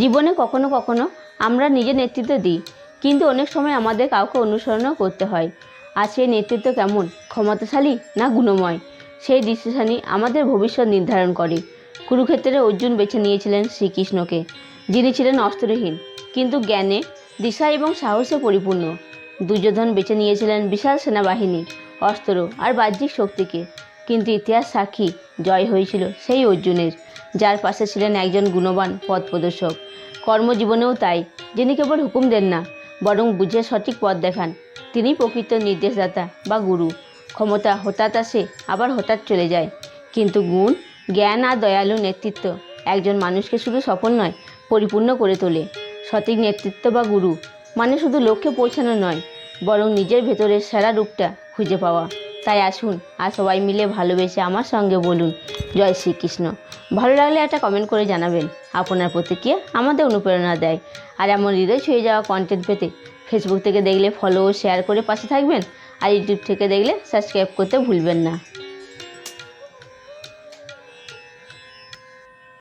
জীবনে কখনো কখনো আমরা নিজের নেতৃত্ব দিই, কিন্তু অনেক সময় আমাদের কাউকে অনুসরণও করতে হয়। আর সেই নেতৃত্ব কেমন, ক্ষমতাশালী না গুণময়, সেই ডিসিশনই আমাদের ভবিষ্যৎ নির্ধারণ করে। কুরুক্ষেত্রে অর্জুন বেছে নিয়েছিলেন শ্রীকৃষ্ণকে, যিনি ছিলেন অস্ত্রহীন কিন্তু জ্ঞানে, দিশা এবং সাহসে পরিপূর্ণ। দুর্যোধন বেছে নিয়েছিলেন বিশাল সেনাবাহিনী, অস্ত্র আর বাহ্যিক শক্তিকে, কিন্তু ইতিহাস সাক্ষী জয় হয়েছিল সেই অর্জুনের, যার পাশে ছিলেন একজন গুণবান পথ প্রদর্শক। কর্মজীবনেও তাই, যিনি কেবল হুকুম দেন না, বরং বুঝে সঠিক পথ দেখান, তিনি প্রকৃত নির্দেশদাতা বা গুরু। ক্ষমতা হঠাৎ আসে, আবার হঠাৎ চলে যায়, কিন্তু গুণ, জ্ঞান আর দয়ালু নেতৃত্ব একজন মানুষকে শুধু সফল নয়, পরিপূর্ণ করে তোলে। সঠিক নেতৃত্ব বা গুরু মানে শুধু লক্ষ্যে পৌঁছানো নয়, বরং নিজের ভেতরের সেরা রূপটা খুঁজে পাওয়া। তাই আসুন আর সবাই মিলে ভালোবেসে আমার সঙ্গে বলুন জয় শ্রীকৃষ্ণ। ভালো লাগলে একটা কমেন্ট করে জানাবেন। আপনার প্রতিক্রিয়া আমাদের অনুপ্রেরণা দেয়। আর এমন হৃদয় ছুঁয়ে যাওয়া কন্টেন্ট পেতে ফেসবুক থেকে দেখলে ফলো ও শেয়ার করে পাশে থাকবেন, আর ইউটিউব থেকে দেখলে সাবস্ক্রাইব করতে ভুলবেন না।